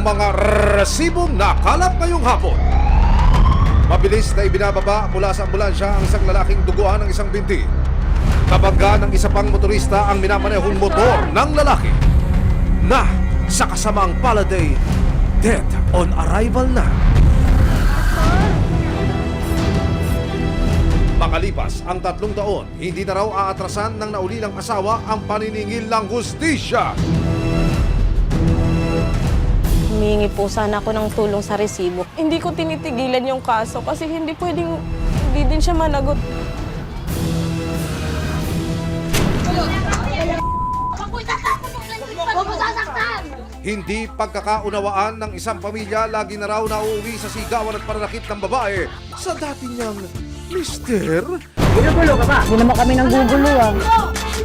ang mga resibong nakalap ngayong hapon. Mabilis na ibinababa mula sa ambulansya ang isang lalaking duguan ng isang binti. Kabangga ng isa pang motorista ang minamanehong motor ng lalaki na sa kasamaang paladay, dead on arrival na. Makalipas ang 3 taon, hindi na raw aatrasan ng naulilang asawa ang paniningil ng hustisya. Humingi po sana ako ng tulong sa resibo. Hindi ko tinitigilan yung kaso kasi hindi din siya managot. Hindi pagkakaunawaan ng isang pamilya, lagi na raw nauuwi sa sigawan at pananakit ng babae sa dati niyang mister. Ginugulo ka ba? Hindi naman kami nang guguluhan.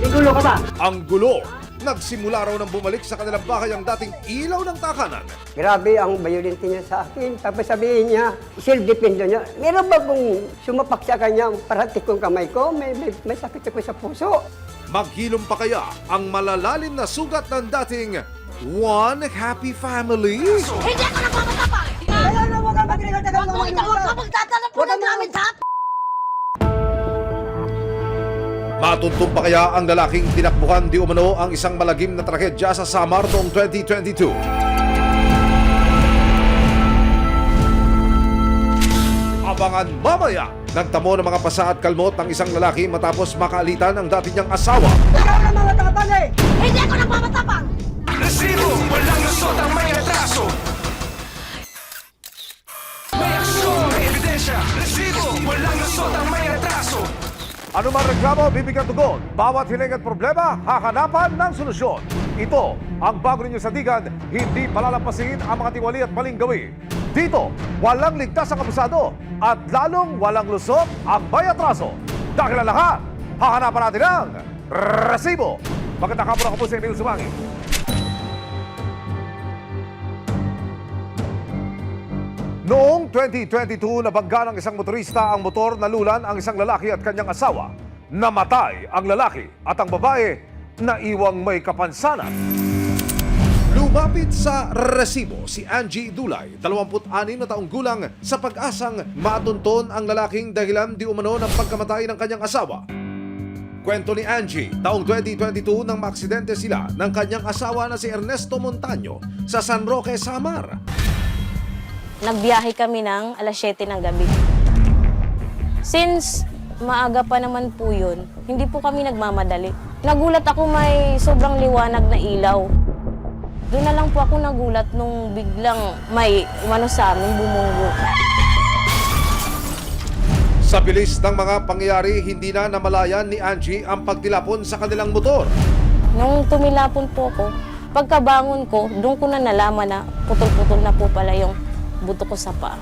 Ginugulo ka ba? Ang gulo, nagsimula raw ng bumalik sa kanilang bahay ang dating ilaw ng takanan. Grabe ang violent niya sa akin. Tapos sabihin niya, self-defense niya. Meron ba kung sumapak sa kanya, paratik kong kamay ko, may sakit ako sa puso. Maghilom pa kaya ang malalalim na sugat ng dating One Happy Family? Hindi ako nagmamatapang! Kaya na wag kang magregal-tagal Huwag ka magdadala po ng gamit, ha? Matuntun pa kaya ang lalaking tinakbuhan di umano ang isang malagim na trahedya sa Samar noong 2022? Abangan mamaya! Nagtamo ng mga pasa at kalmot ng isang lalaki matapos makaalitan ang dati niyang asawa. Ikaw na mga tapang eh! Hindi ako nagmamatapang! Resibo, walang lusot ang may atraso. May aksyon, may ebidensya. Resibo, walang lusot ang may atraso. Ano man reklamo, bibigyan tugon. Bawat hiling at problema, hahanapan ng solusyon. Ito ang bago ninyo sandigan, hindi palalampasin ang mga tiwali at maling gawi. Dito, walang ligtas ang abusado at lalong walang lusot ang may atraso. Dahil ang lahat, hahanapan natin ang resibo. Magandang hapon, ako po si Emil Sumangi. Noong 2022, nabangga ng isang motorista ang motor, nalulan ang isang lalaki at kanyang asawa. Namatay ang lalaki at ang babae na iwang may kapansanan. Lumapit sa resibo si Angie Dulay, 26 na taong gulang, sa pag-asang matunton ang lalaking dahilan di umano ng pagkamatay ng kanyang asawa. Kwento ni Angie, taong 2022 nang maaksidente sila ng kanyang asawa na si Ernesto Montaño sa San Roque, Samar. Nagbiyahe kami ng alas 7 ng gabi. Since maaga pa naman po yun, hindi po kami nagmamadali. Nagulat ako may sobrang liwanag na ilaw. Doon na lang po ako nagulat nung biglang may umano sa amin bumunggo. Sa bilis ng mga pangyayari, hindi na namalayan ni Angie ang pagtilapon sa kanilang motor. Nung tumilapon po ako, pagkabangon ko, doon ko na nalaman na putol-putol na po pala yung buto ko sa paa.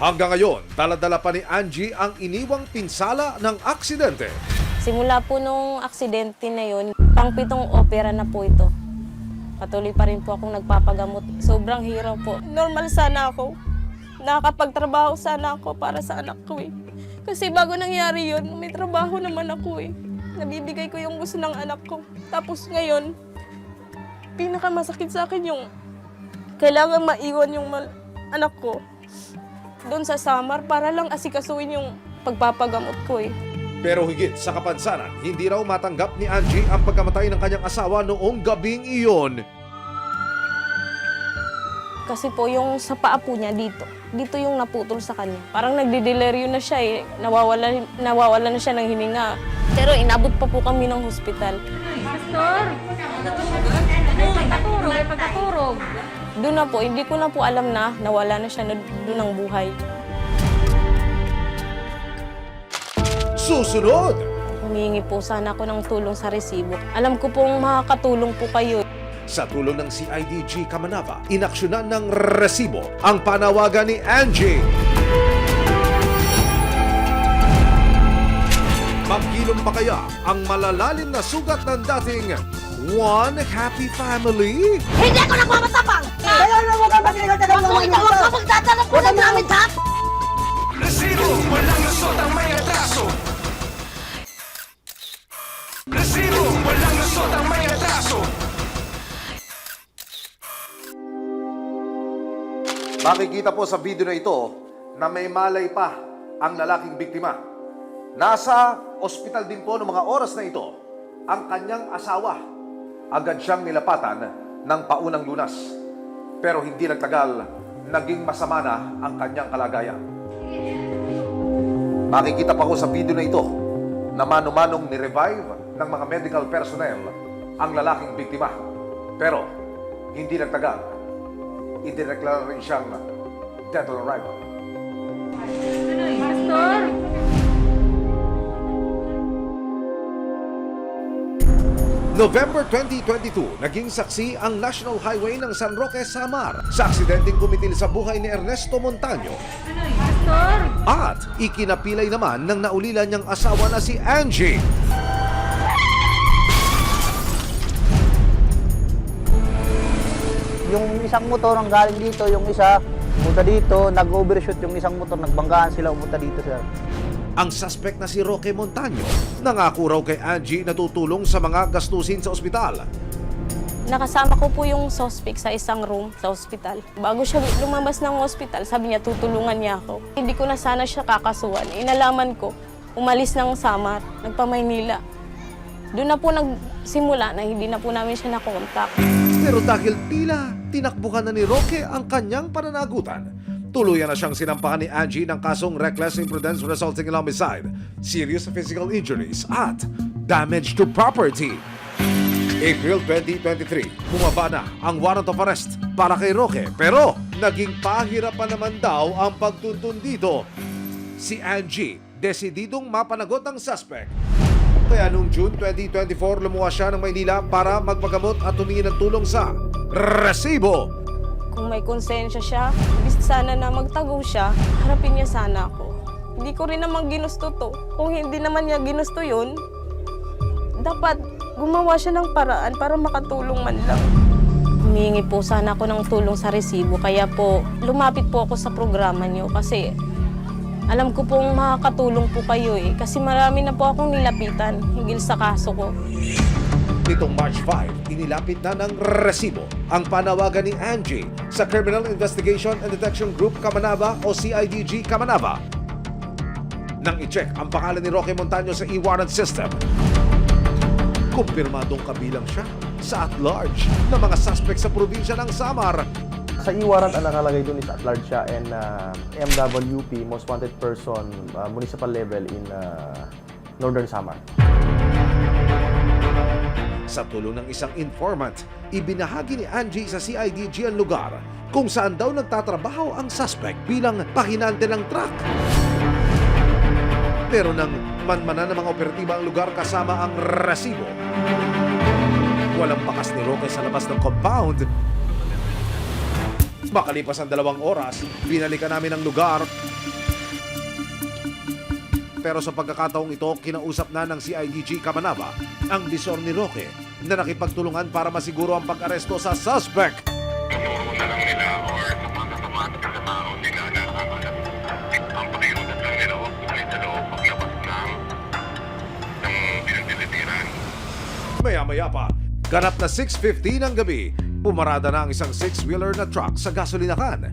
Hanggang ngayon, dala-dala pa ni Angie ang iniwang pinsala ng aksidente. Simula po nung aksidente na yun, pang-7 opera na po ito. Patuloy pa rin po akong nagpapagamot. Sobrang hirap po. Normal sana ako. Nakakapagtrabaho sana ako para sa anak ko eh. Kasi bago nangyari yun, may trabaho naman ako eh. Nabibigay ko yung gusto ng anak ko. Tapos ngayon, pinakamasakit sa akin yung kailangan maiwan yung anak ko doon sa Samar para lang asikasuin yung pagpapagamot ko eh. Pero higit sa kapansanan, hindi raw matanggap ni Angie ang pagkamatay ng kanyang asawa noong gabing iyon. Kasi po yung sa paa po niya dito yung naputol sa kanya. Parang nagdideleryo na siya eh, nawawala na siya ng hininga. Pero inabot pa po kami ng hospital. Pastor, pagkaturog. Doon na po, hindi ko na po alam na nawala na siya doon ng buhay. Susunod! Humingi po sana ako ng tulong sa resibo. Alam ko pong makakatulong po kayo. Sa tulong ng CIDG Kamanava, inaksyonan ng resibo ang panawagan ni Angie. Maghilom pa kaya ang malalalim na sugat ng dating One Happy Family? Hindi ako nagmamatapang! Kaya na wag kang magregal-tagal Huwag ka magdadala po ng gamit, ha? Resibo, walang lusot ang may atraso. Resibo, walang lusot ang may atraso. Makikita po sa video na ito na may malay pa ang lalaking biktima. Nasa ospital din po noong mga oras na ito ang kanyang asawa. Agad siyang nilapatan ng paunang lunas. Pero hindi nagtagal, naging masama na ang kanyang kalagayan. Makikita pa ko sa video na ito na mano-manong ni-revive ng mga medical personnel ang lalaking biktima. Pero hindi nagtagal, idineklara rin siyang dead on arrival. Pastor? November 2022, naging saksi ang National Highway ng San Roque, Samar sa aksidenteng kumitil sa buhay ni Ernesto Montaño. Pastor? At ikinapilay naman ng naulila niyang asawa na si Angie. Yung isang motor ang galing dito, yung isa pumunta dito, nag-overshoot yung isang motor, nagbanggaan sila pumunta dito, sir. Ang suspect na si Roque Montaño, nangako raw kay Angie na tutulong sa mga gastusin sa ospital. Nakasama ko po yung suspect sa isang room sa ospital. Bago siya lumabas ng ospital, sabi niya tutulungan niya ako. Hindi ko na sana siya kakasuhan. Inalaman ko, umalis ng Samar, nagpa-Maynila. Doon na po nagsimula na hindi na po namin siya nakontak. Pero dahil tila tinakbuhan na ni Roque ang kanyang pananagutan, tuluyan na siyang sinampahan ni Angie ng kasong reckless imprudence resulting in homicide, serious physical injuries at damage to property. April 2023, bumaba na ang warrant of arrest para kay Roque, pero naging pahirapan naman daw ang pagtuntun dito. Si Angie, desididong mapanagot ang suspect. Kaya noong June 2024, lumuwas siya ng Maynila para magpagamot at humingi ng tulong sa resibo. Kung may konsensya siya, ibig sana na magtago siya, harapin niya sana ako. Hindi ko rin naman ginusto to. Kung hindi naman niya ginusto yun, dapat gumawa siya ng paraan para makatulong man lang. Humingi po sana ako ng tulong sa resibo, kaya po lumapit po ako sa programa niyo kasi alam ko pong makakatulong po kayo kasi marami na po akong nilapitan higil sa kaso ko. Nitong March 5, inilapit na ng resibo ang panawagan ni Angie sa Criminal Investigation and Detection Group Kamanava o CIDG Kamanava. Nang i-check ang pangalan ni Roque Montaño sa e-warrant system, kumpirmadong kabilang siya sa at-large ng mga suspect sa probinsya ng Samar. Sa e-warrant, ang nakalagay doon is at large siya and MWP, most wanted person, municipal level in Northern Samar. Sa tulong ng isang informant, ibinahagi ni Angie sa CIDG ang lugar kung saan daw nagtatrabaho ang suspect bilang pahinante ng truck. Pero nang manmanan ng mga operatiba ang lugar kasama ang resibo, walang bakas ni Roque sa labas ng compound. Makalipas ang 2 oras, binalikan namin ang lugar. Pero sa pagkakataong ito, kinausap na ng CIDG Kamanava ang bisor ni Roque na nakipagtulungan para masiguro ang pag-aresto sa suspect. Tuturo na lang nila or automatic na tao nila na ang pakiusap lang nila o pulis sa loob paglabas ng pinagdilitiran. Maya-maya pa, ganap na 6:50 ng gabi, pumarada na ang isang 6-wheeler na truck sa gasolinakan.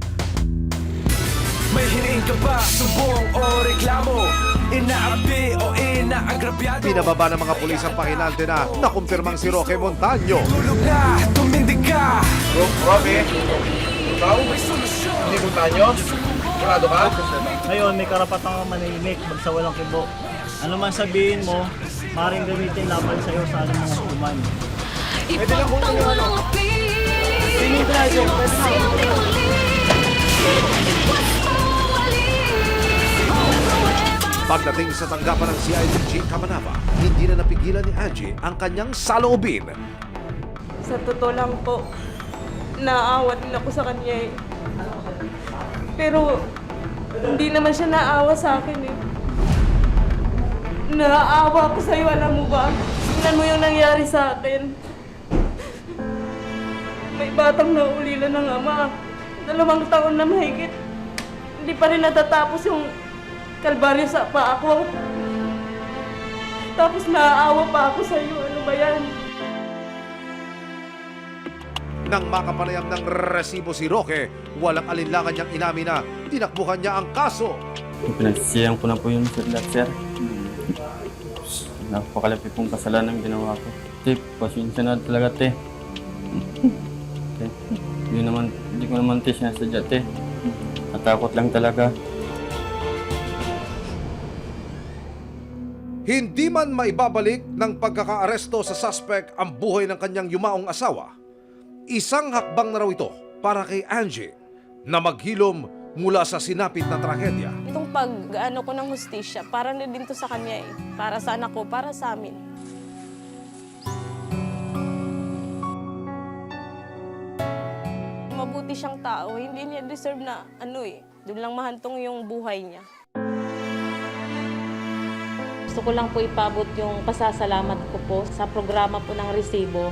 May hiling ka ba, sumbong o reklamo? Inaapi o inaagrabyado? Pinababa ng mga pulis ang pahinante na nakumpirmang si Roque Montaño. Tulog na, tumindig ka. Roque, ikaw? Hindi mo tanyo? Sigurado ka? Ngayon, may karapatan ka manahimik, magsawalang kibo. Ano man sabihin mo, maaaring gamitin laban sa'yo sa anong mga hukuman. Pwede lang kung ano. Pagdating sa tanggapan ng CIDG Kamanava, hindi na napigilan ni Angie ang kanyang saloobin. Sa totoo lang po, naawa din ako sa kanya Pero hindi naman siya naawa sa akin Naawa ako sa'yo, alam mo ba? Tingnan mo yung nangyari sa akin. May batang naulila ng ama. 2 taon na mahigit. Hindi pa rin natatapos yung kalbaryo sa paa ko. Tapos naaawa pa ako sa'yo. Ano ba yan? Nang makapanayam ng resibo si Roque, walang alinlangan niyang inamin na tinakbuhan niya ang kaso. Pinagsisiyang ko na po yung sir. Napakalapit pong kasalanan ng ginawa ko. Te, pasensya na talaga, te. Te, hindi ko naman te sinasadya, te. Natakot lang talaga. Hindi man maibabalik ng pagkakaaresto sa suspect ang buhay ng kanyang yumaong asawa, isang hakbang na raw ito para kay Angie na maghilom mula sa sinapit na trahedya. Itong pag-ano ko ng hustisya, para na din to sa kanya eh. Para sa anak ko, para sa amin. Mabuti siyang tao, hindi niya deserve na doon lang mahantong yung buhay niya. Gusto ko lang po ipabot yung pasasalamat ko po sa programa po ng resibo.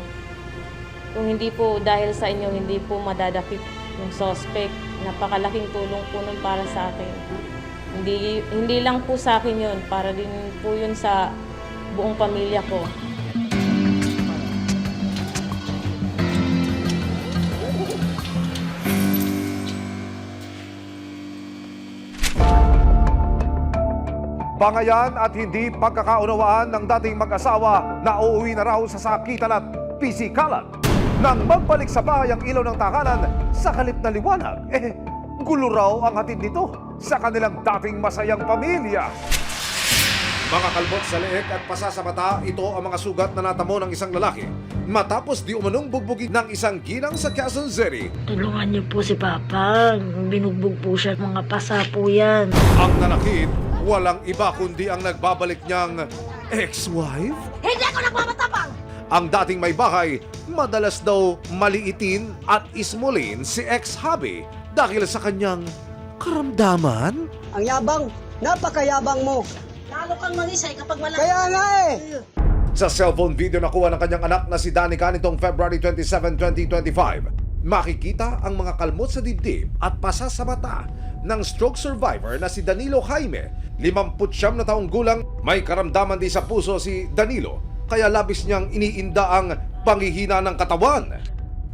Kung hindi po dahil sa inyo, hindi po madadakip yung suspect. Napakalaking tulong po nun para sa akin. Hindi lang po sa akin yun, para din po yun sa buong pamilya ko. Bangayan at hindi pagkakaunawaan ng dating mag-asawa na uuwi na raw sa sakitan at pisikalan. Nang magbalik sa bahay ang ilaw ng tahanan sa kalip na liwanag, gulo raw ang hatid nito sa kanilang dating masayang pamilya. Mga kalbot sa leeg at pasa sa mata, ito ang mga sugat na natamo ng isang lalaki matapos di umanong bugbugin ng isang ginang sa Quezon City. Tulungan niyo po si Papa. Binugbog po siya. Mga pasa po yan. Ang nanakit, walang iba kundi ang nagbabalik niyang ex-wife. Hindi ako nagmamatapang! Ang dating may bahay, madalas daw maliitin at ismulin si ex-hubby dahil sa kanyang karamdaman. Ang yabang, napakayabang mo. Lalo kang mangisay kapag malaki. Kaya nga eh. Sa cellphone video na kuha ng kanyang anak na si Danica nitong February 27, 2025, makikita ang mga kalmot sa dibdib at pasa sa mata ng stroke survivor na si Danilo Jaime. 59 na taong gulang, may karamdaman din sa puso si Danilo, kaya labis niyang iniinda ang panghihina ng katawan.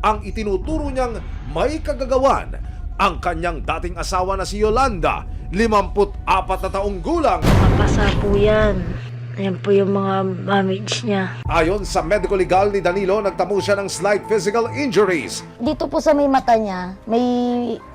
Ang itinuturo niyang may kagagawan ang kanyang dating asawa na si Yolanda, 54 na taong gulang. Mapasa po yan. Ayan po yung mga damage niya. Ayon sa medical legal ni Danilo, nagtamo siya ng slight physical injuries. Dito po sa may mata niya, may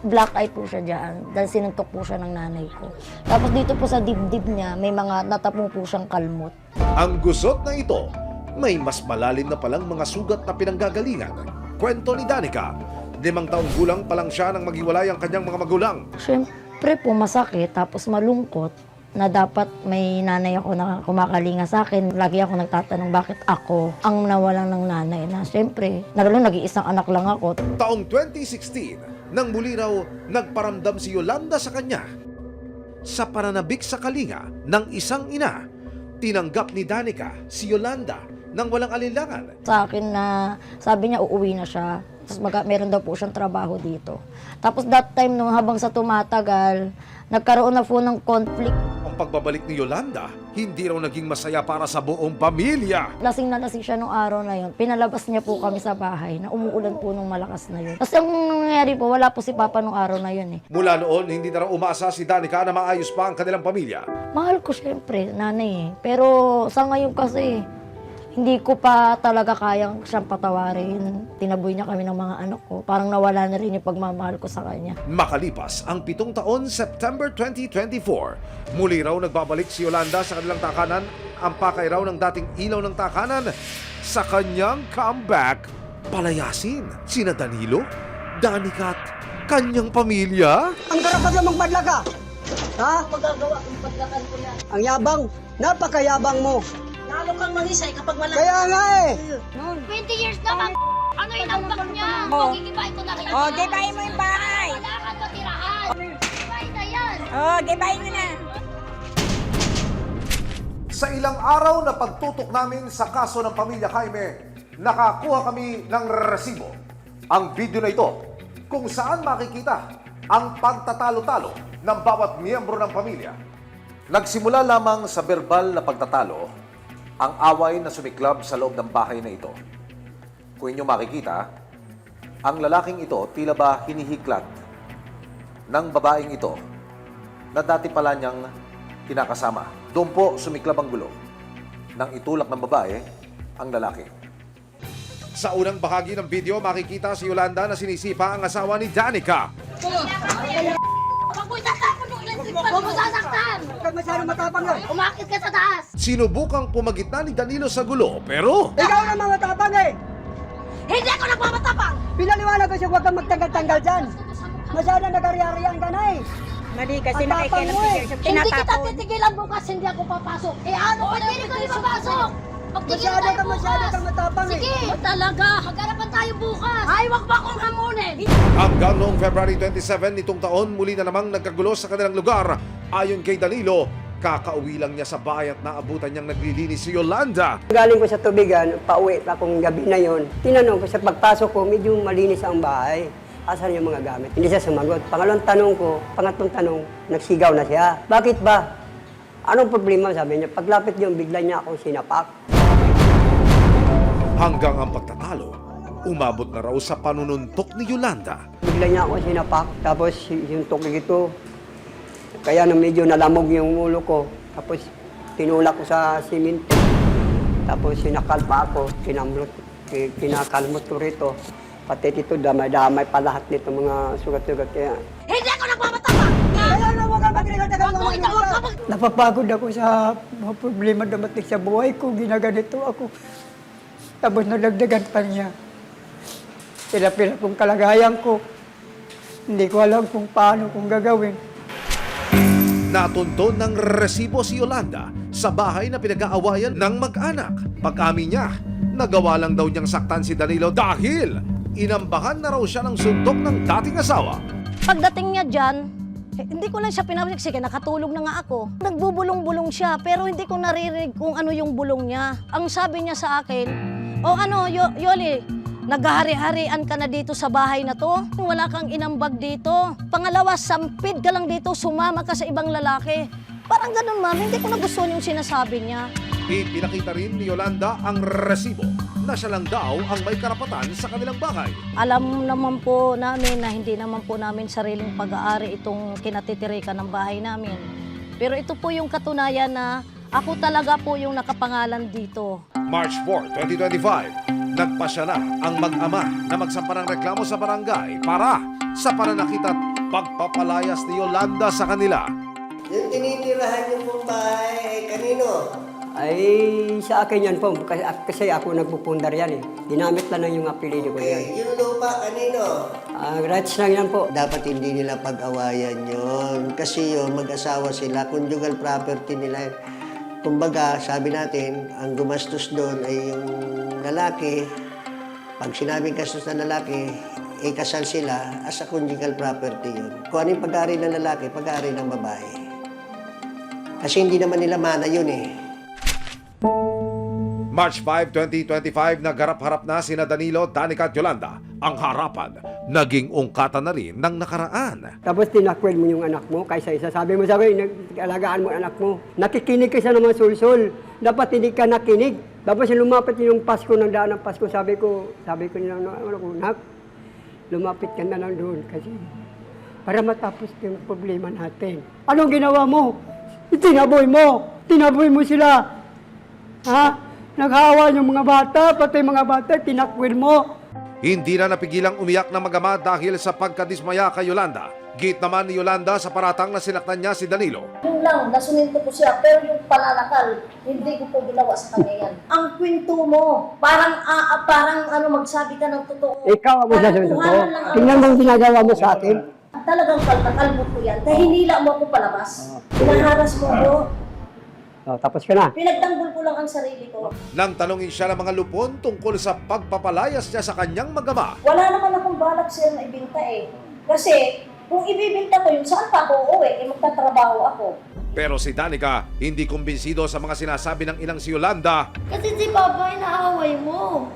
black eye po siya dyan dahil sinuntok po siya ng nanay ko. Tapos dito po sa dibdib niya, may mga natamo po siyang kalmot. Ang gusot na ito, may mas malalim na palang mga sugat na pinanggagalingan. Kwento ni Danica, 5 taong gulang pa lang siya nang maghiwalay ang kanyang mga magulang. Siyempre po masakit, tapos malungkot na dapat may nanay ako na kumakalinga sa akin. Lagi ako nagtatanong bakit ako ang nawalan ng nanay na siyempre, nag-iisang anak lang ako. Taong 2016, nang muli raw nagparamdam si Yolanda sa kanya. Sa pananabik sa kalinga ng isang ina, tinanggap ni Danica si Yolanda nang walang alinlangan. Sa akin na sabi niya uuwi na siya. Tapos meron daw po siyang trabaho dito. Tapos that time nung habang sa tumatagal, nagkaroon na po ng conflict. Ang pagbabalik ni Yolanda, hindi raw naging masaya para sa buong pamilya. Lasing na lasing siya nung araw na yun. Pinalabas niya po kami sa bahay na umuulan po nung malakas na yun. Tapos ang nangyari po, wala po si Papa nung araw na yun eh. Mula noon, hindi na raw umasa si Danica na maayos pa ang kanilang pamilya. Mahal ko siyempre, nanay eh. Pero sa ngayon kasi, hindi ko pa talaga kayang siyang patawarin. Tinaboy niya kami ng mga anak ko. Parang nawala na rin yung pagmamahal ko sa kanya. Makalipas ang 7 taon, September 2024, muli raw nagbabalik si Yolanda sa kanilang takanan. Ang pakay raw ng dating ilaw ng takanan sa kanyang comeback. Palayasin sina Danilo, Danica at kanyang pamilya. Ang karapatan mong padla ka. Ha? Magagawa kong paglakan ko yan. Ang yabang, napakayabang mo. Lalo kang mangisay kapag malaki. Kaya nga eh. 20 years naman. Ano inambak niya? Magigibahin ko na kayo. gibahin mo yung bahay. Wala kang matirahan. Gibahin na yan. Gibahin mo na. Sa ilang araw na pagtutok namin sa kaso ng pamilya Jaime, nakakuha kami ng resibo. Ang video na ito, kung saan makikita ang pagtatalo-talo ng bawat miyembro ng pamilya. Nagsimula lamang sa verbal na pagtatalo ang away na sumiklab sa loob ng bahay na ito. Kung inyo makikita, Ang lalaking ito tila ba hinihiklat ng babaeng ito na dati pala niyang kinakasama. Doon po sumiklab ang gulo nang itulak ng babae ang lalaki. Sa unang bahagi ng video, makikita si Yolanda na sinisipa ang asawa ni Danica. Huwag mo sasaktan! Huwag masyadong matapang yun. Umakit ka sa taas! Sinubukang pumagitna ni Danilo sa gulo, pero Ikaw naman matapang eh! Hindi ako nagmamatapang! Pinaliwanag ko siya, huwag kang magtanggal-tanggal dyan. Masyadong nag-ari-arian ka na eh. Mali kasi Ang tapang mo eh. Hindi kita titigilan bukas, hindi ako papasok. Eh ano ba hindi ko ipapasok? Masyado kang matapang eh. Sige, talaga. Magkarapan tayo bukas. Ay, wag ba akong hamunin? hanggang noong February 27 nitong taon, muli na namang nagkagulo sa kanilang lugar. Ayon kay Danilo, kakauwi lang niya sa bahay at naabutan niyang naglilinis si Yolanda. Galing ko sa tubigan, pauwi akong gabi na yon. Tinanong ko sa pagpasok ko, medyo malinis ang bahay. Asan yung mga gamit? Hindi siya sumagot. Pangalawang tanong, nagsigaw na siya. Bakit ba? Anong problema? Sabi niya, paglapit niyo, bigla niya akong sinapak. Hanggang ang pagtatalo, umabot na raw sa panununtok ni Yolanda. Bigla niya ako sinapak, tapos yung tukig ito, kaya na medyo nalamog yung ulo ko. Tapos tinulak ko sa simento. Tapos sinakal pa ako, kinakalmot ko rito. Pati dito, damay-damay pa lahat nito mga sugat-sugat. Kaya Hindi ako nagmamatapang! napapagod ako sa mga problema dumating sa buhay ko. Ginaganito ako. Tapos nalagdagan pa niya. Pila-pila kong kalagayan ko. Hindi ko alam kung paano kung gagawin. Natunto ng resibo si Yolanda sa bahay na pinag-aawayan ng mag-anak. Pag-amin niya, nagawa lang daw niyang saktan si Danilo dahil inambahan na raw siya ng suntok ng dating asawa. Pagdating niya dyan, hindi ko lang siya pinabalik. Sige, nakatulog na nga ako. Nagbubulong-bulong siya, pero hindi ko naririnig kung ano yung bulong niya. Ang sabi niya sa akin, Yoli, naghahari-harian ka na dito sa bahay na to. Wala kang inambag dito. Pangalawa, sampid ka lang dito, sumama ka sa ibang lalaki. Parang ganun, ma'am. Hindi ko nagustuhan yung sinasabi niya. Ipinakita rin ni Yolanda ang resibo na siya lang daw ang may karapatan sa kanilang bahay. Alam naman po namin na hindi naman po namin sariling pag-aari itong kinatitirikan ng bahay namin. Pero ito po yung katunayan na ako talaga po yung nakapangalan dito. March 4, 2025, nagpasya na ang mag-ama na magsampa ng reklamo sa barangay para sa pananakit at pagpapalayas ni Yolanda sa kanila. Yung tinitirahan niyo pong bahay ay kanino? Ay, sa akin yan po. Kasi ako nagpupundar yan eh. Ginamit lang yung apelido ko yan. Yung lupa kanino? Rights lang yan po. Dapat hindi nila pag-awayan yon. Kasi yun, mag-asawa sila. Conjugal property nila. Kumbaga, sabi natin, ang gumastos doon ay yung lalaki. Pag sinabing gastos ng lalaki, kasal sila as a conjugal property yun. Kung ano yung pag-aari ng lalaki, pag-aari ng babae. Kasi hindi naman nila mana yun eh. March 5, 2025, nagharap-harap na sina Danilo, Danica at Yolanda. Ang harapan, naging ungkatan na rin ng nakaraan. Tapos tinakwil mo yung anak mo, kaysa isa. Sabi mo sa akin, alagaan mo anak mo. Nakikinig ka sa naman sulsul. Dapat hindi ka nakinig. Tapos lumapit yung Pasko, ng daan ng Pasko, sabi ko niya, nak, lumapit ka na lang doon kasi para matapos yung problema natin. Anong ginawa mo? Tinaboy mo sila. Ha? Naghawa yung mga bata, pati mga bata, tinakwil mo. Hindi na napigilang umiyak ng mag-ama dahil sa pagkadismaya kay Yolanda. Gate naman ni Yolanda sa paratang na sinaktan niya si Danilo. Yung lang, nasuninto ko siya, pero yung pananakal, hindi ko po ginawa sa kanya yan. Ang kwento mo, parang magsabi ka ng totoo. Ikaw ang magsasabi ng totoo. Tingnan mo ang ginagawa mo sa akin. Talagang kaltakal mo ko yan, dahil hinila mo ako palabas. Pinaharas mo ko. Tapos ka na. Pinagtanggol ko lang ang sarili ko. Nang tanongin siya ng mga lupon tungkol sa pagpapalayas niya sa kanyang mag-ama. Wala naman akong balak siya na ibinta eh. Kasi kung ibibinta ko yun, saan pa ako uuwi? Magtatrabaho ako. Pero si Danica, hindi kumbinsido sa mga sinasabi ng inang si Yolanda. Kasi si Papa inaaway mo.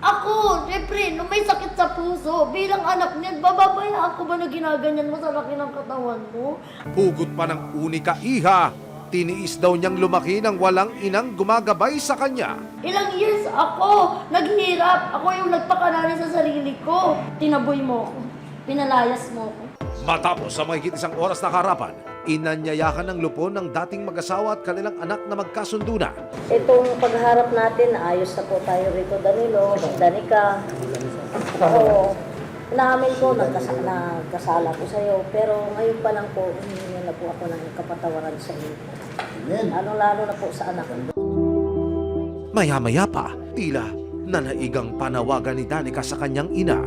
Ako, syempre, nung may sakit sa puso, bilang anak niyan, bababaya ako ba na ginaganyan mo sa laki ng katawan mo? Hugot pa ng unika iha Tiniis daw niyang lumaki nang walang inang gumagabay sa kanya. Ilang years ako naghirap. Ako yung nagpakanali sa sarili ko. Tinaboy mo ako. Pinalayas mo ako. Matapos sa mahigit isang oras na harapan, inanyayakan ng lupon ng dating mag-asawa at kanilang anak na magkasundo na. Itong pagharap natin, ayos na po tayo rito, Danilo, Danica. Oo. Naamin ko, nagkasala ko sa'yo. Pero ngayon pa lang po, humingi na po ako ng kapatawaran sa iyo. Lalo na po sa anak ko. Maya-maya pa, tila nanaigang panawagan ni Danica sa kanyang ina.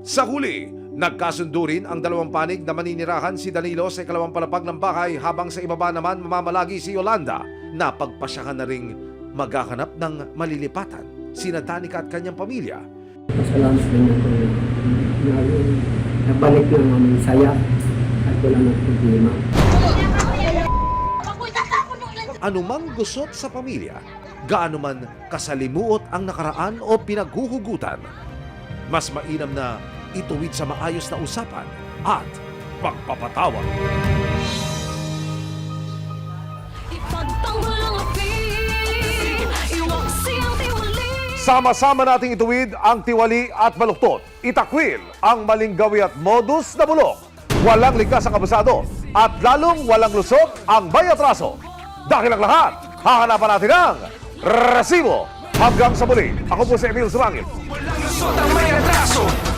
Sa huli, nagkasundo rin ang dalawang panig na maninirahan si Danilo sa ikalawang palapag ng bahay habang sa ibaba naman mamamalagi si Yolanda na pagpasyahan na ring maghahanap ng malilipatan sina Danica at kanyang pamilya. Masalamat din ako na nabalik lang namin saya at wala nang problema. Anumang gusot sa pamilya, gaano man kasalimuot ang nakaraan o pinaghuhugutan, mas mainam na ituwid sa maayos na usapan at pagpapatawad. Sama-sama nating ituwid ang tiwali at baluktot. Itakwil ang maling gawi at modus na bulok. Walang ligtas ang abusado at lalong walang lusot ang bayatraso. Dahil ang lahat, hahanapan natin ang resibo. Hanggang sa muli, ako po si Emil Surangil. Walang lusot ang may atraso.